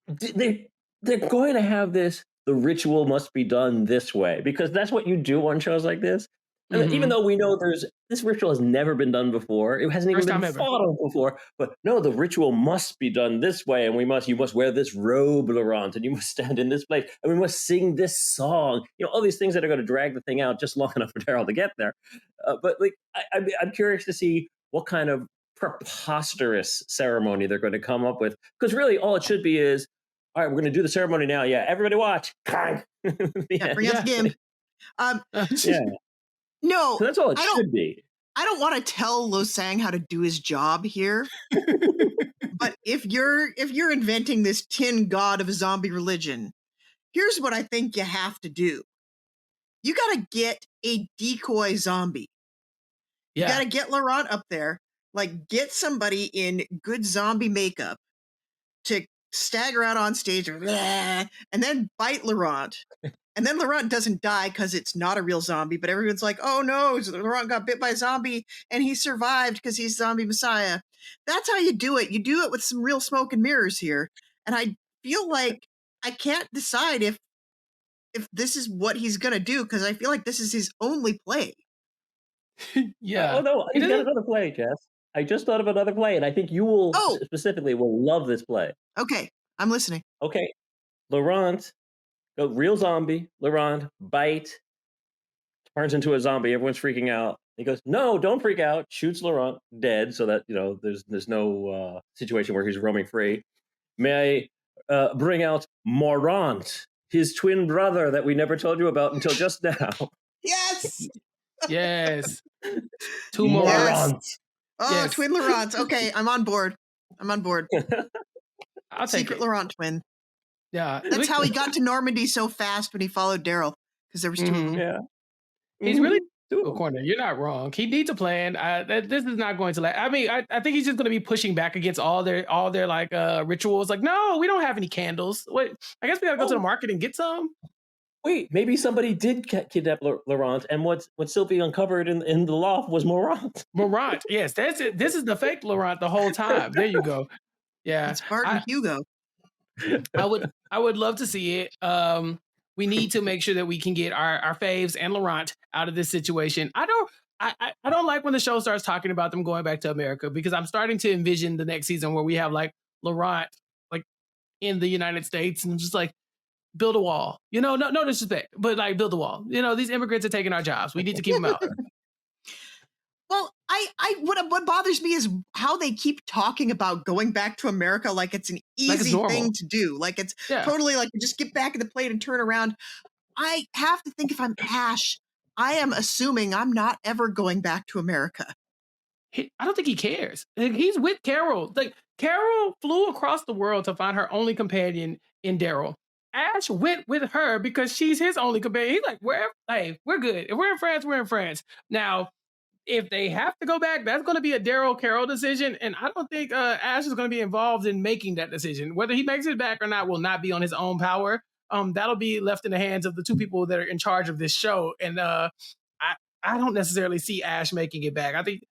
they're going to have this. The ritual must be done this way because that's what you do on shows like this. And even Mhm. though we know this ritual has never been done before, it hasn't even First been time ever. thought of before. But no, the ritual must be done this way, and you must wear this robe, Laurent, and you must stand in this place, and we must sing this song. All these things that are going to drag the thing out just long enough for Daryl to get there. But I'm curious to see what kind of preposterous ceremony they're going to come up with, because really all it should be is, all right, we're going to do the ceremony now. Yeah, everybody watch. Yeah, bring Yeah. us Gim. Yeah. No, So that's all it I don't. should be. I don't want to tell Lo Sang how to do his job here. But if you're inventing this tin god of a zombie religion, here's what I think you have to do. You got to get a decoy zombie. You got Yeah. to get Laurent up there, like get somebody in good zombie makeup to stagger out on stage and then bite Laurent. And then Laurent doesn't die because it's not a real zombie, but everyone's like, oh no, Laurent got bit by a zombie and he survived because he's zombie messiah. That's how you do it. You do it with some real smoke and mirrors here. And I feel like I can't decide if this is what he's gonna do, because I feel like this is his only play. Oh Yeah. no, It he's got is. another play, Jess. I just thought of another play, and I think you will Oh, specifically will love this play. okay. I'm listening. Okay, Laurent, go real zombie. Laurent bite, turns into a zombie. Everyone's freaking out. He goes, "No, don't freak out." Shoots Laurent dead, so that there's no situation where he's roaming free. May I bring out Morant, his twin brother that we never told you about until just now. Yes. Yes. Two Yes. Morants. Morant. Oh, Yes. twin Laurents. Okay, I'm on board. I'll take Secret it. Laurent twin. Yeah. That's how he got to Normandy so fast when he followed Daryl, because there was two of them. Mhm. Yeah. He's really Two of a 'em. corner. You're not wrong. He needs a plan. This is not going to last. I mean, I think he's just going to be pushing back against all their like rituals. Like, no, we don't have any candles. Wait, I guess we got to go to the Oh, market and get some. wait, maybe somebody did kidnap Laurent, and what Sylvie uncovered in the loft was Morant. Morant. Yes, that's it. This is the fake Laurent the whole time. There you go. Yeah, It's Bart and I Hugo. I would love to see it. We need to make sure that we can get our faves and Laurent out of this situation. I don't like when the show starts talking about them going back to America because I'm starting to envision the next season where we have like Laurent like in the United States and just like build a wall. No disrespect, but like build a wall. These immigrants are taking our jobs. We need to keep them out. Well, what bothers me is how they keep talking about going back to America like it's an Like it's easy thing normal. to do. Like it's Yeah. totally like you just get back in the plane and turn around. I have to think if I'm Ash, I am assuming I'm not ever going back to America. I don't think he cares. Like, he's with Carol. Like Carol flew across the world to find her only companion in Daryl. Ash went with her because she's his only companion. He's like, we're good. If we're in France, we're in France. Now, if they have to go back, that's going to be a Daryl Carol decision, and I don't think Ash is going to be involved in making that decision. Whether he makes it back or not will not be on his own power. That'll be left in the hands of the two people that are in charge of this show, and I don't necessarily see Ash making it back. I think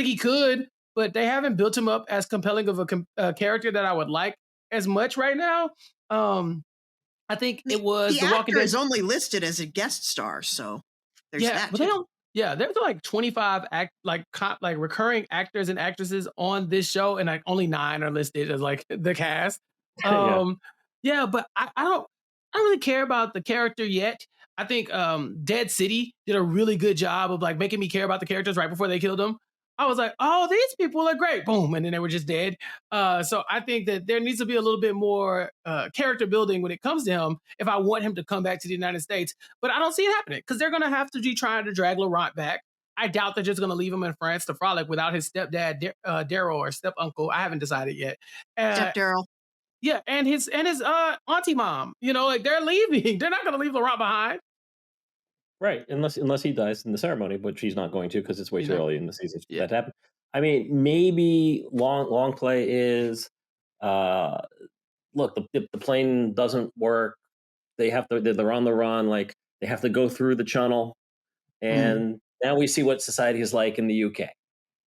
he could, but they haven't built him up as compelling of a character that I would like as much right now. I think it was The The Walking actor Dead. is only listed as a guest star, so there's Yeah, that but too. they don't. Yeah, there's like 25 like recurring actors and actresses on this show, and like only 9 are listed as like the cast. Yeah. Yeah, but I don't really care about the character yet. I think Dead City did a really good job of like making me care about the characters right before they killed them. I was like, oh, these people are great. Boom. And then they were just dead. So I think that there needs to be a little bit more character building when it comes to him if I want him to come back to the United States. But I don't see it happening because they're going to have to be trying to drag Laurent back. I doubt they're just going to leave him in France to frolic without his stepdad, Daryl, or step uncle. I haven't decided yet. Step Daryl. Yeah, and his auntie mom. Like they're leaving. They're not going to leave Laurent behind. Right, unless he dies in the ceremony, but she's not going to because it's way too early in the season for that to happen. I mean, maybe long play is, look, the plane doesn't work. They're on the run. Like they have to go through the channel, and now we see what society is like in the UK.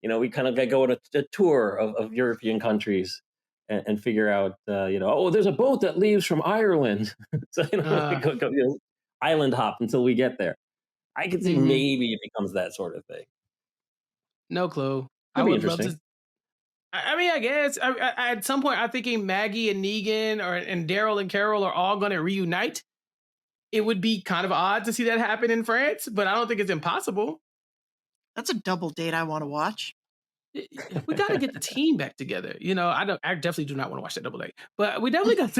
We kind of go on a tour of European countries and figure out, oh, there's a boat that leaves from Ireland, so go, island hop until we get there. I could see maybe it becomes that sort of thing. No clue. I would love to. I mean, I guess at some point, I'm thinking Maggie and Negan and Daryl and Carol are all going to reunite. It would be kind of odd to see that happen in France, but I don't think it's impossible. That's a double date I want to watch. We got to get the team back together. I definitely do not want to watch that double date, but we definitely got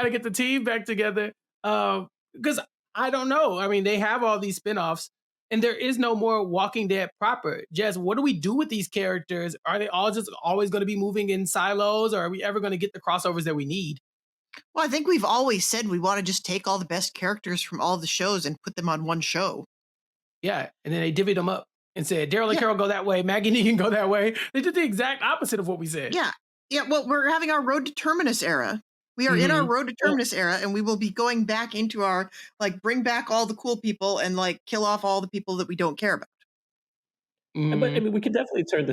to get the team back together. Because I don't know. I mean, they have all these spinoffs and there is no more Walking Dead proper. Jess, what do we do with these characters? Are they all just always going to be moving in silos, or are we ever going to get the crossovers that we need? Well, I think we've always said we want to just take all the best characters from all the shows and put them on one show. Yeah, and then they divvied them up and said, Daryl and Carol go that way, Maggie and Negan go that way. They did the exact opposite of what we said. Yeah. Well, we're having our Road to Terminus era. We are in our Road to Terminus era, and we will be going back into our, bring back all the cool people and, kill off all the people that we don't care about. But I mean, we could definitely turn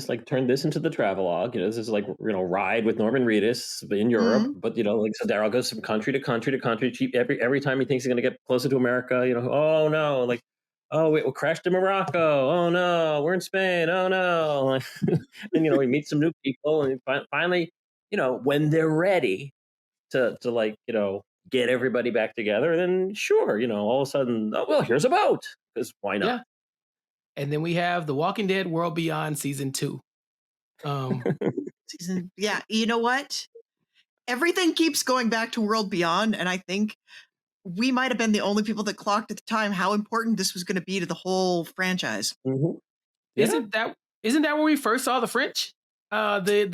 this into the travelogue. This is ride with Norman Reedus in Europe. But so Daryl goes from country to country to country. Every time he thinks he's going to get closer to America, oh no, oh wait, we crashed in Morocco. Oh no, we're in Spain. Oh no, and we meet some new people, and finally, when they're ready to get everybody back together, then sure, all of a sudden, oh well, here's a boat, because why not? Yeah. And then we have The Walking Dead World Beyond season 2. Yeah, you know what? Everything keeps going back to World Beyond, and I think we might have been the only people that clocked at the time how important this was going to be to the whole franchise. Mm-hmm. Yeah. Isn't that where we first saw the French? The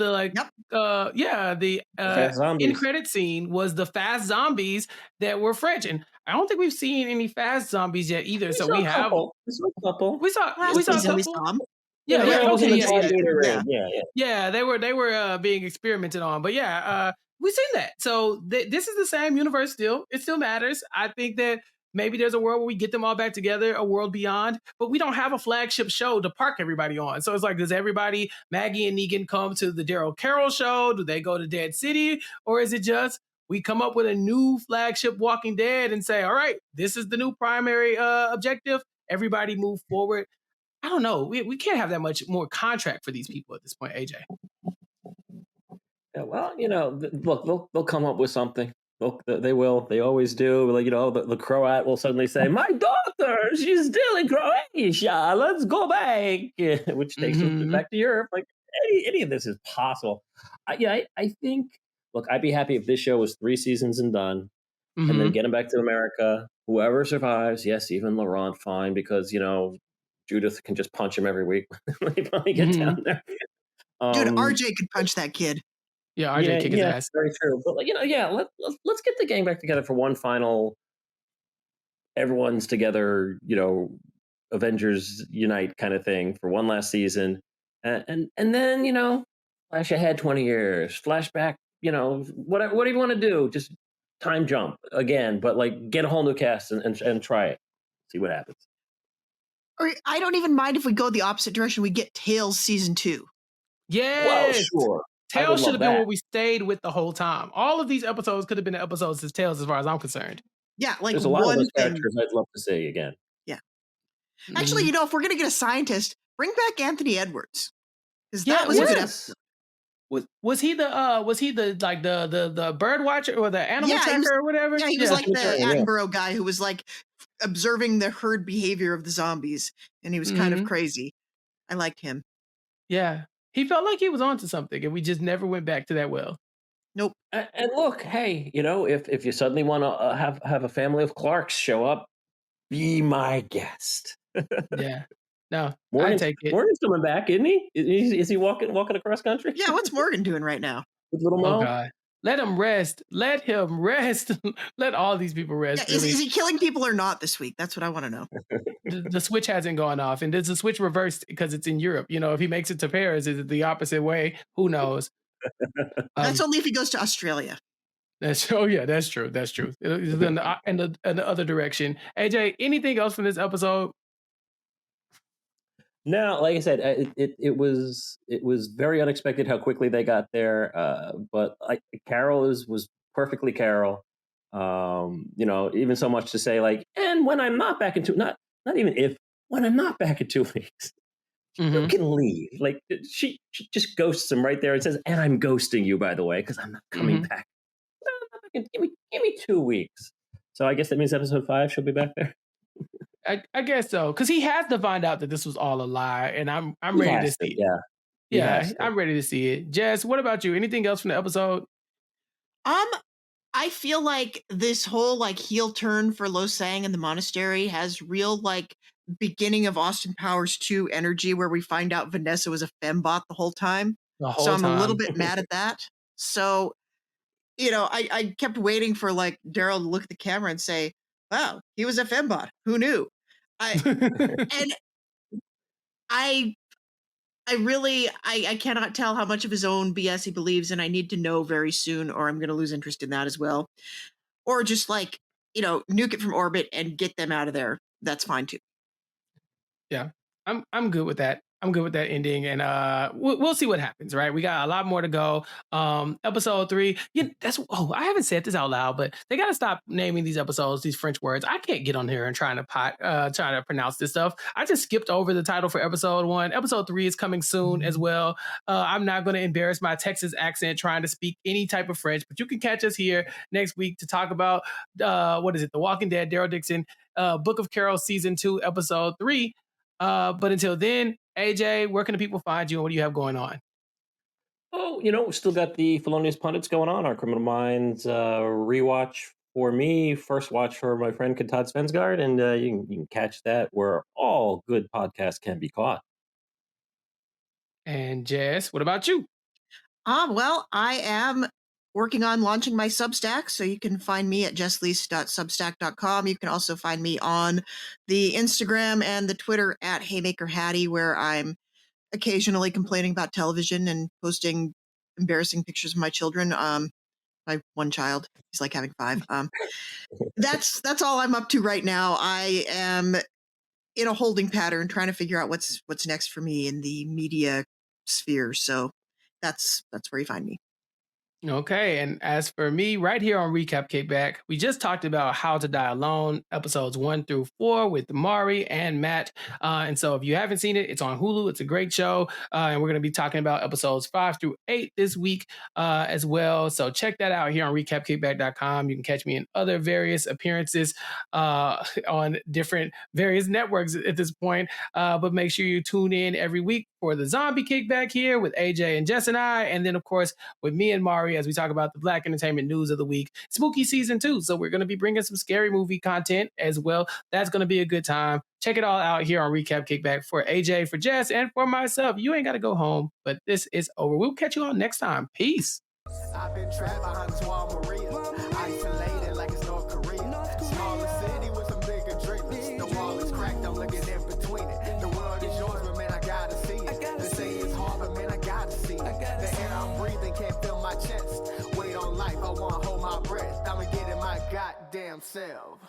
end credit scene was the fast zombies that were French, and I don't think we've seen any fast zombies yet either. So we have a couple. We saw a couple. Yeah, they were being experimented on, but we've seen that. So this is the same universe still. It still matters. I think that maybe there's a world where we get them all back together, a world beyond, but we don't have a flagship show to park everybody on. So it's does everybody, Maggie and Negan, come to the Daryl Carol show? Do they go to Dead City? Or is it just we come up with a new flagship Walking Dead and say, all right, this is the new primary objective. Everybody move forward. I don't know. We can't have that much more contract for these people at this point, AJ. Yeah, well, look, they'll come up with something. They will. They always do. The Croat will suddenly say, "My daughter, she's still in Croatia. Let's go back," which takes them back to Europe. Any of this is possible. I think. Look, I'd be happy if this show was 3 seasons and done, and then get them back to America. Whoever survives, yes, even Laurent, fine, because Judith can just punch him every week when they finally get down there. Dude, RJ could punch that kid. Yeah, RJ kick his ass. Very true. But let's get the gang back together for one final. Everyone's together, Avengers Unite kind of thing for one last season, and then flash ahead 20 years, flashback. What do you want to do? Just time jump again, but get a whole new cast and try it, see what happens. Or I don't even mind if we go the opposite direction. We get Tales season 2. Yes. Well, sure. Tales should have been what we stayed with the whole time. All of these episodes could have been the episodes as Tales, as far as I'm concerned. Yeah, there's a lot of those characters I'd love to see again. Yeah. Actually, if we're gonna get a scientist, bring back Anthony Edwards, because that was a good episode. Was he the bird watcher or the animal tracker or whatever? Yeah, he was like the Attenborough guy who was observing the herd behavior of the zombies, and he was kind of crazy. I liked him. Yeah. He felt like he was onto something, and we just never went back to that well. Nope. And look, hey, if you suddenly want to have a family of Clarks show up, be my guest. Yeah. No, I Morgan's take it. Morgan's coming back, isn't he? Is he walking across country? Yeah, what's Morgan doing right now? With little Oh, Mo? God. Let him rest. Let him rest. Let all these people Yeah, rest, is really. he killing people or not this week? That's what I want to know. The switch hasn't gone off, and does the switch reversed because it's in Europe? If he makes it to Paris, is it the opposite way? Who knows? That's only if he goes to Australia. That's yeah, that's true. That's true. It's in the other direction. AJ, anything else from this episode? No, like I said, it was very unexpected how quickly they got there. But Carol was perfectly Carol. Even so much to say like, and when I'm not back in not even if, when I'm not back in 2 weeks, you can leave. Like she just ghosts him right there and says, and I'm ghosting you, by the way, because I'm not coming back. Give me 2 weeks. So I guess that means episode 5 she'll be back there. I guess so, because he has to find out that this was all a lie, and I'm ready to see it. Yeah, I'm ready to see it. Jess, what about you? Anything else from the episode? I feel like this whole like heel turn for Lo Sang and the monastery has real like beginning of Austin Powers 2 energy, where we find out Vanessa was a fembot the whole time. So I'm a little bit mad at that. So, I kept waiting for like Daryl to look at the camera and say, "Wow, he was a fembot. Who knew?" And I really cannot tell how much of his own BS he believes, and I need to know very soon, or I'm going to lose interest in that as well. Or just like, nuke it from orbit and get them out of there. That's fine too. Yeah, I'm good with that. I'm good with that ending, and we'll see what happens. Right, we got a lot more to go. Episode 3. Yeah, I haven't said this out loud, but they got to stop naming these episodes these French words. I can't get on here and trying to pronounce this stuff. I just skipped over the title for episode 1. Episode 3 is coming soon as well. I'm not going to embarrass my Texas accent trying to speak any type of French, but you can catch us here next week to talk about what is it? The Walking Dead, Daryl Dixon, Book of Carol season 2, episode 3. But until then, AJ, where can the people find you and what do you have going on? Oh, we still got the Felonious Pundits going on. Our Criminal Minds rewatch for me, first watch for my friend Todd Svensgaard, and you can catch that where all good podcasts can be caught. And Jess, what about you? Well, I am working on launching my Substack, so you can find me at jesslease.substack.com. You can also find me on the Instagram and the Twitter at Haymaker Hattie, where I'm occasionally complaining about television and posting embarrassing pictures of my children. My one child, he's like having 5. That's all I'm up to right now. I am in a holding pattern, trying to figure out what's next for me in the media sphere. So that's where you find me. Okay, and as for me, right here on Recap Kickback, we just talked about How to Die Alone, episodes 1 through 4 with Mari and Matt. And so if you haven't seen it, it's on Hulu. It's a great show. And we're going to be talking about episodes 5 through 8 this week as well. So check that out here on RecapKickback.com. You can catch me in other various appearances on different various networks at this point. But make sure you tune in every week for the Zombie Kickback here with AJ and Jess and I. And then, of course, with me and Mari as we talk about the Black entertainment news of the week. Spooky season 2. So we're going to be bringing some scary movie content as well. That's going to be a good time. Check it all out here on Recap Kickback for AJ, for Jess, and for myself. You ain't got to go home, but this is over. We'll catch you all next time. Peace. I've been trapped behind Swan Maria, isolated like it's North Korea. Smaller city with some bigger dreamers. The wall is cracked, I'm looking in between it. The world is yours, but man, I gotta see it. They say it's hard, but man, I gotta see it. The air I'm breathing can't feel my chest. Wait on life, I wanna hold my breath. I'ma get in my goddamn self.